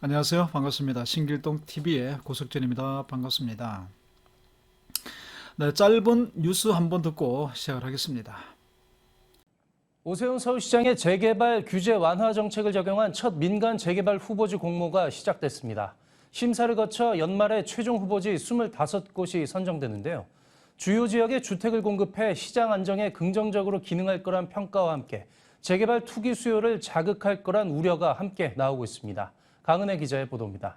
안녕하세요. 반갑습니다. 신길동TV의 고석전입니다. 반갑습니다. 네, 짧은 뉴스 한번 듣고 시작을 하겠습니다. 오세훈 서울시장의 재개발 규제 완화 정책을 적용한 첫 민간 재개발 후보지 공모가 시작됐습니다. 심사를 거쳐 연말에 최종 후보지 25곳이 선정되는데요. 주요 지역에 주택을 공급해 시장 안정에 긍정적으로 기능할 거란 평가와 함께 재개발 투기 수요를 자극할 거란 우려가 함께 나오고 있습니다. 강은혜 기자의 보도입니다.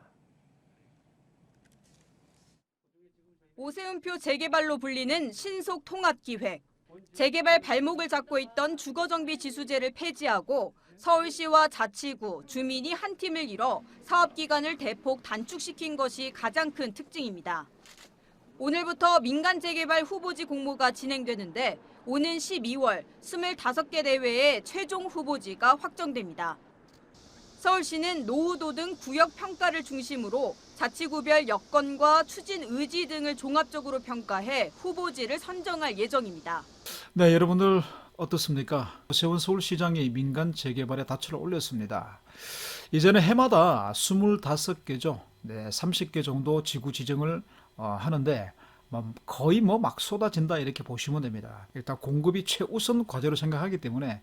오세훈표 재개발로 불리는 신속 통합기획. 재개발 발목을 잡고 있던 주거정비 지수제를 폐지하고 서울시와 자치구, 주민이 한 팀을 이뤄 사업기간을 대폭 단축시킨 것이 가장 큰 특징입니다. 오늘부터 민간 재개발 후보지 공모가 진행되는데 오는 12월 25개 대회의 최종 후보지가 확정됩니다. 서울시는 노후도 등 구역 평가를 중심으로 자치구별 여건과 추진 의지 등을 종합적으로 평가해 후보지를 선정할 예정입니다. 네, 여러분들 어떻습니까? 오세훈 서울시장이 민간 재개발에 닻을 올렸습니다. 이제는 해마다 25개죠. 네, 30개 정도 지구 지정을 하는데 거의 막 쏟아진다 이렇게 보시면 됩니다. 일단 공급이 최우선 과제로 생각하기 때문에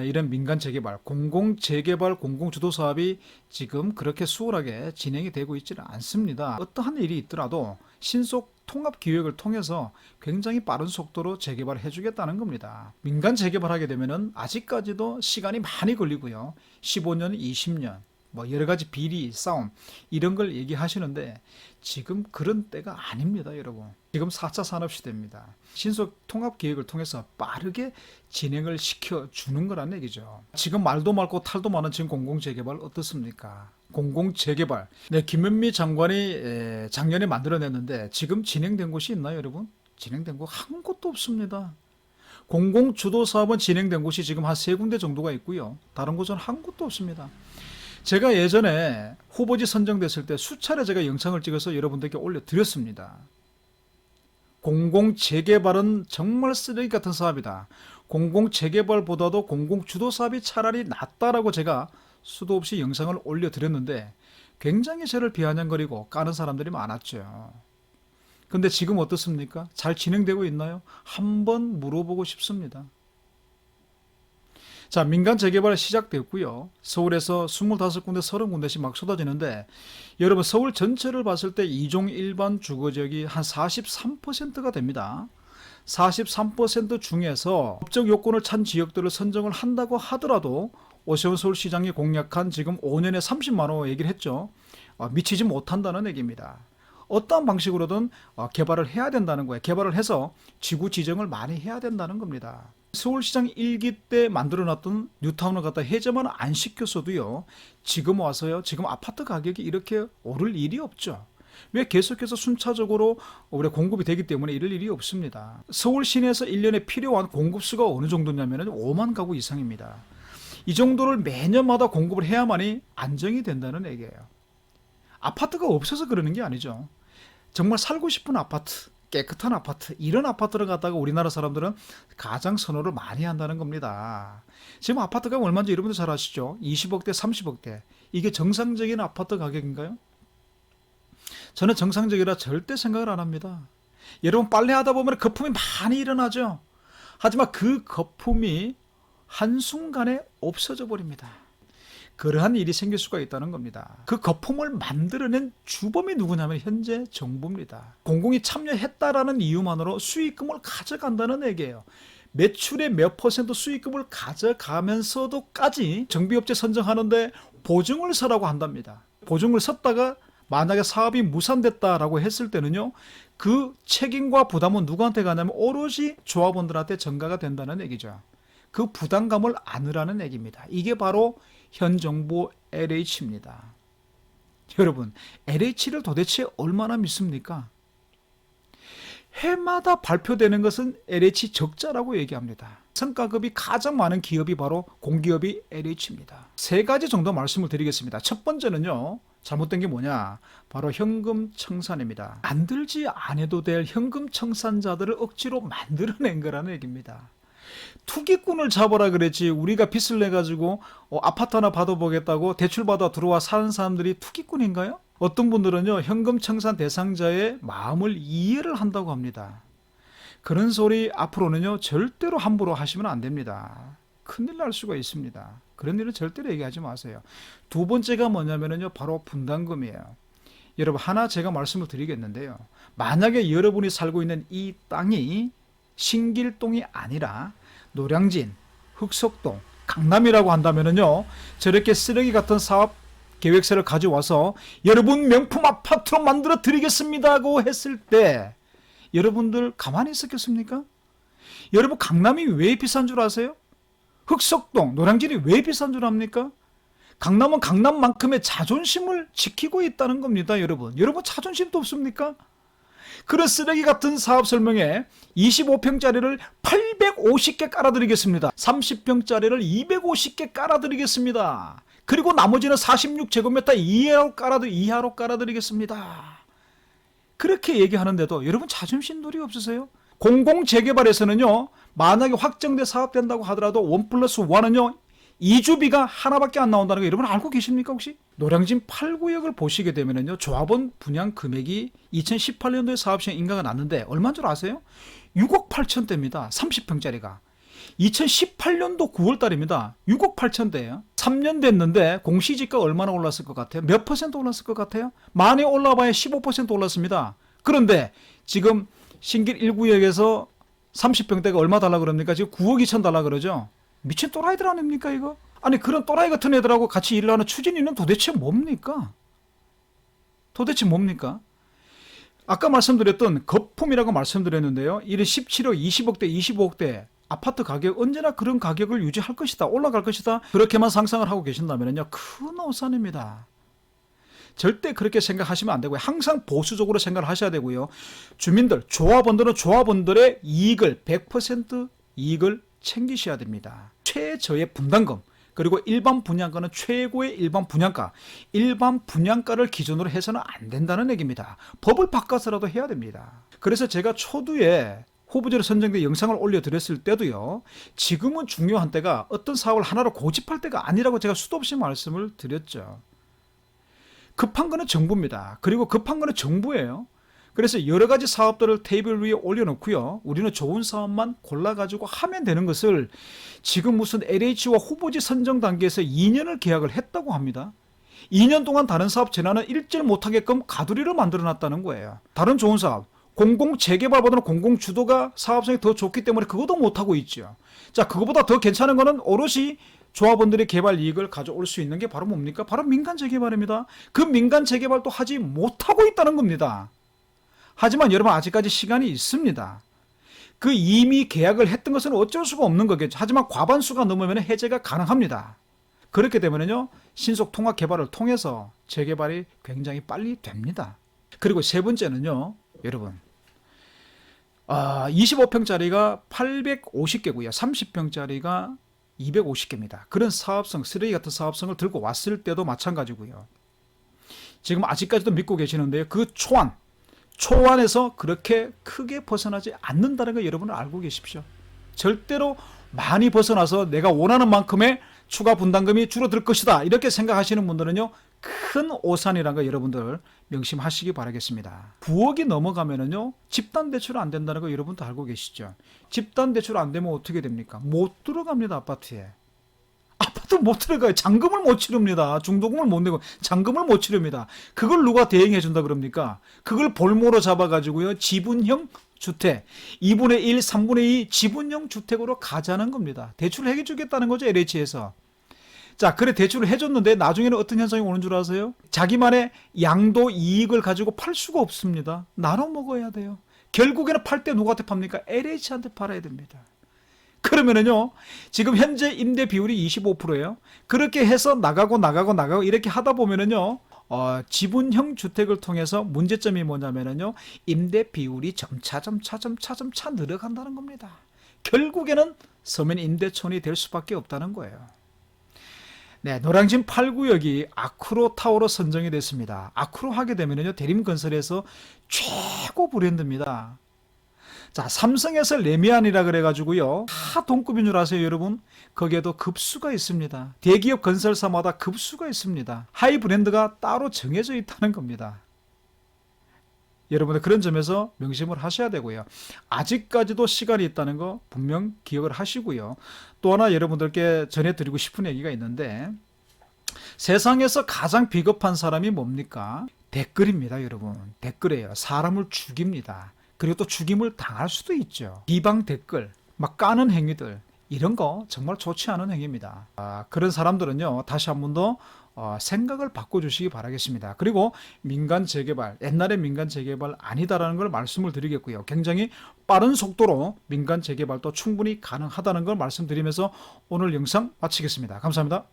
이런 민간 재개발, 공공 재개발, 공공 주도 사업이 지금 그렇게 수월하게 진행이 되고 있지는 않습니다. 어떠한 일이 있더라도 신속 통합 기획을 통해서 굉장히 빠른 속도로 재개발을 해주겠다는 겁니다. 민간 재개발하게 되면은 아직까지도 시간이 많이 걸리고요. 15년, 20년. 여러 가지 비리, 싸움 이런 걸 얘기하시는데 지금 그런 때가 아닙니다, 여러분. 지금 4차 산업시대입니다. 신속 통합 계획을 통해서 빠르게 진행을 시켜주는 거란 얘기죠. 지금 말도 많고 탈도 많은 지금 공공재개발 어떻습니까? 공공재개발. 네, 김현미 장관이 작년에 만들어냈는데 지금 진행된 곳이 있나요, 여러분? 진행된 곳 한 곳도 없습니다. 공공주도사업은 진행된 곳이 지금 한 3군데 정도가 있고요. 다른 곳은 한 곳도 없습니다. 제가 예전에 후보지 선정됐을 때 수차례 제가 영상을 찍어서 여러분들께 올려드렸습니다. 공공재개발은 정말 쓰레기 같은 사업이다. 공공재개발보다도 공공주도사업이 차라리 낫다라고 제가 수도 없이 영상을 올려드렸는데 굉장히 저를 비아냥거리고 까는 사람들이 많았죠. 근데 지금 어떻습니까? 잘 진행되고 있나요? 한번 물어보고 싶습니다. 자, 민간 재개발 시작됐고요. 서울에서 25군데, 30군데씩 막 쏟아지는데 여러분 서울 전체를 봤을 때 2종 일반 주거지역이 한 43%가 됩니다. 43% 중에서 법적 요건을 찬 지역들을 선정을 한다고 하더라도 오세훈 서울시장이 공약한 지금 5년에 30만 원 얘기를 했죠. 미치지 못한다는 얘기입니다. 어떠한 방식으로든 개발을 해야 된다는 거예요. 개발을 해서 지구 지정을 많이 해야 된다는 겁니다. 서울시장 1기 때 만들어놨던 뉴타운을 갖다 해제만 안 시켰어도요. 지금 와서요. 지금 아파트 가격이 이렇게 오를 일이 없죠. 왜 계속해서 순차적으로 우리 공급이 되기 때문에 이럴 일이 없습니다. 서울 시내에서 1년에 필요한 공급수가 어느 정도냐면 5만 가구 이상입니다. 이 정도를 매년마다 공급을 해야만이 안정이 된다는 얘기예요. 아파트가 없어서 그러는 게 아니죠. 정말 살고 싶은 아파트, 깨끗한 아파트, 이런 아파트를 갖다가 우리나라 사람들은 가장 선호를 많이 한다는 겁니다. 지금 아파트가 얼마인지 여러분들 잘 아시죠? 20억대, 30억대. 이게 정상적인 아파트 가격인가요? 저는 정상적이라 절대 생각을 안 합니다. 여러분 빨래하다 보면 거품이 많이 일어나죠? 하지만 그 거품이 한순간에 없어져 버립니다. 그러한 일이 생길 수가 있다는 겁니다. 그 거품을 만들어낸 주범이 누구냐면 현재 정부입니다. 공공이 참여했다라는 이유만으로 수익금을 가져간다는 얘기예요. 매출의 몇 퍼센트 수익금을 가져가면서도까지 정비업체 선정하는데 보증을 서라고 한답니다. 보증을 섰다가 만약에 사업이 무산됐다라고 했을 때는요, 그 책임과 부담은 누구한테 가냐면 오롯이 조합원들한테 전가가 된다는 얘기죠. 그 부담감을 안으라는 얘기입니다. 이게 바로 현 정부 LH입니다. 여러분, LH를 도대체 얼마나 믿습니까? 해마다 발표되는 것은 LH 적자라고 얘기합니다. 성과급이 가장 많은 기업이 바로 공기업이 LH입니다. 3가지 정도 말씀을 드리겠습니다. 첫 번째는요, 잘못된 게 뭐냐? 바로 현금 청산입니다. 만들지 않아도 될 현금 청산자들을 억지로 만들어낸 거라는 얘기입니다. 투기꾼을 잡아라 그랬지 우리가 빚을 내가지고 아파트 하나 받아보겠다고 대출받아 들어와 사는 사람들이 투기꾼인가요? 어떤 분들은요 현금 청산 대상자의 마음을 이해를 한다고 합니다. 그런 소리 앞으로는요 절대로 함부로 하시면 안 됩니다. 큰일 날 수가 있습니다. 그런 일은 절대로 얘기하지 마세요. 두 번째가 뭐냐면요 바로 분담금이에요. 여러분 하나 제가 말씀을 드리겠는데요. 만약에 여러분이 살고 있는 이 땅이 신길동이 아니라 노량진, 흑석동, 강남이라고 한다면요 저렇게 쓰레기 같은 사업 계획서를 가져와서 여러분 명품 아파트로 만들어 드리겠습니다고 했을 때 여러분들 가만히 있었겠습니까? 여러분 강남이 왜 비싼 줄 아세요? 흑석동, 노량진이 왜 비싼 줄 압니까? 강남은 강남만큼의 자존심을 지키고 있다는 겁니다. 여러분 자존심도 없습니까? 그런 쓰레기 같은 사업 설명에 25평짜리를 850개 깔아드리겠습니다. 30평짜리를 250개 깔아드리겠습니다. 그리고 나머지는 46제곱미터 이하로 깔아드리겠습니다. 그렇게 얘기하는데도 여러분 자존심 놀이 없으세요? 공공재개발에서는요 만약에 확정돼 사업된다고 하더라도 1+1은요 2주비가 하나밖에 안 나온다는 거 여러분 알고 계십니까 혹시? 노량진 8구역을 보시게 되면요 조합원 분양 금액이 2018년도에 사업 시행 인가가 났는데 얼마인 줄 아세요? 6억 8천대입니다. 30평짜리가 2018년도 9월달입니다. 6억 8천대예요. 3년 됐는데 공시지가 얼마나 올랐을 것 같아요? 몇 퍼센트 올랐을 것 같아요? 많이 올라봐야 15% 올랐습니다. 그런데 지금 신길 1구역에서 30평대가 얼마 달라 그럽니까? 지금 9억 2천 달라 그러죠? 미친 또라이들 아닙니까 이거? 아니 그런 또라이 같은 애들하고 같이 일을 하는 추진이는 도대체 뭡니까? 아까 말씀드렸던 거품이라고 말씀드렸는데요. 이런 17억, 20억대, 25억대 아파트 가격 언제나 그런 가격을 유지할 것이다. 올라갈 것이다. 그렇게만 상상을 하고 계신다면요. 큰 오산입니다. 절대 그렇게 생각하시면 안 되고요. 항상 보수적으로 생각을 하셔야 되고요. 주민들, 조합원들은 조합원들의 이익을 100% 이익을 챙기셔야 됩니다. 최저의 분담금 그리고 일반 분양가는 최고의 일반 분양가, 일반 분양가를 기준으로 해서는 안 된다는 얘기입니다. 법을 바꿔서라도 해야 됩니다. 그래서 제가 초두에 후보자로 선정된 영상을 올려드렸을 때도요. 지금은 중요한 때가 어떤 사업을 하나로 고집할 때가 아니라고 제가 수도 없이 말씀을 드렸죠. 급한 거는 정부입니다. 그리고 급한 거는 정부예요. 그래서 여러 가지 사업들을 테이블 위에 올려놓고요. 우리는 좋은 사업만 골라가지고 하면 되는 것을 지금 무슨 LH와 후보지 선정 단계에서 2년을 계약을 했다고 합니다. 2년 동안 다른 사업 전환을 일절 못하게끔 가두리를 만들어놨다는 거예요. 다른 좋은 사업, 공공재개발보다는 공공주도가 사업성이 더 좋기 때문에 그것도 못하고 있죠. 자, 그거보다 더 괜찮은 거는 오롯이 조합원들의 개발 이익을 가져올 수 있는 게 바로 뭡니까? 바로 민간재개발입니다. 그 민간재개발도 하지 못하고 있다는 겁니다. 하지만 여러분 아직까지 시간이 있습니다. 그 이미 계약을 했던 것은 어쩔 수가 없는 거겠죠. 하지만 과반수가 넘으면 해제가 가능합니다. 그렇게 되면요 신속 통합 개발을 통해서 재개발이 굉장히 빨리 됩니다. 그리고 세 번째는요 여러분 25평짜리가 850개고요 30평짜리가 250개입니다. 그런 사업성, 쓰레기 같은 사업성을 들고 왔을 때도 마찬가지고요. 지금 아직까지도 믿고 계시는데요. 그 초안에서 그렇게 크게 벗어나지 않는다는 거 여러분은 알고 계십시오. 절대로 많이 벗어나서 내가 원하는 만큼의 추가 분담금이 줄어들 것이다. 이렇게 생각하시는 분들은요. 큰 오산이라는 거 여러분들 명심하시기 바라겠습니다. 9억이 넘어가면은요. 집단대출 안 된다는 거 여러분도 알고 계시죠. 집단대출 안 되면 어떻게 됩니까? 못 들어갑니다. 아파트에. 아파트 못 들어가요. 잔금을 못 치릅니다. 중도금을 못 내고 잔금을 못 치릅니다. 그걸 누가 대행해 준다 그럽니까? 그걸 볼모로 잡아가지고요. 지분형 주택 2분의 1, 3분의 2 지분형 주택으로 가자는 겁니다. 대출을 해결해 주겠다는 거죠. LH에서. 자, 그래 대출을 해줬는데 나중에는 어떤 현상이 오는 줄 아세요? 자기만의 양도 이익을 가지고 팔 수가 없습니다. 나눠 먹어야 돼요. 결국에는 팔 때 누구한테 팝니까? LH한테 팔아야 됩니다. 그러면은요, 지금 현재 임대 비율이 25%예요. 그렇게 해서 나가고 이렇게 하다 보면은요, 지분형 주택을 통해서 문제점이 뭐냐면은요, 임대 비율이 점차 늘어간다는 겁니다. 결국에는 서면 임대촌이 될 수밖에 없다는 거예요. 네, 노량진 8구역이 아크로타워로 선정이 됐습니다. 아크로 하게 되면은요, 대림건설에서 최고 브랜드입니다. 자, 삼성에서 레미안이라 그래가지고요. 다 동급인 줄 아세요, 여러분? 거기에도 급수가 있습니다. 대기업 건설사마다 급수가 있습니다. 하이 브랜드가 따로 정해져 있다는 겁니다. 여러분들 그런 점에서 명심을 하셔야 되고요. 아직까지도 시간이 있다는 거 분명 기억을 하시고요. 또 하나 여러분들께 전해드리고 싶은 얘기가 있는데, 세상에서 가장 비겁한 사람이 뭡니까? 댓글입니다, 여러분. 댓글이에요. 사람을 죽입니다. 그리고 또 죽임을 당할 수도 있죠. 비방 댓글, 막 까는 행위들, 이런 거 정말 좋지 않은 행위입니다. 그런 사람들은요, 다시 한 번 더 생각을 바꿔주시기 바라겠습니다. 그리고 민간 재개발, 옛날의 민간 재개발 아니다라는 걸 말씀을 드리겠고요. 굉장히 빠른 속도로 민간 재개발도 충분히 가능하다는 걸 말씀드리면서 오늘 영상 마치겠습니다. 감사합니다.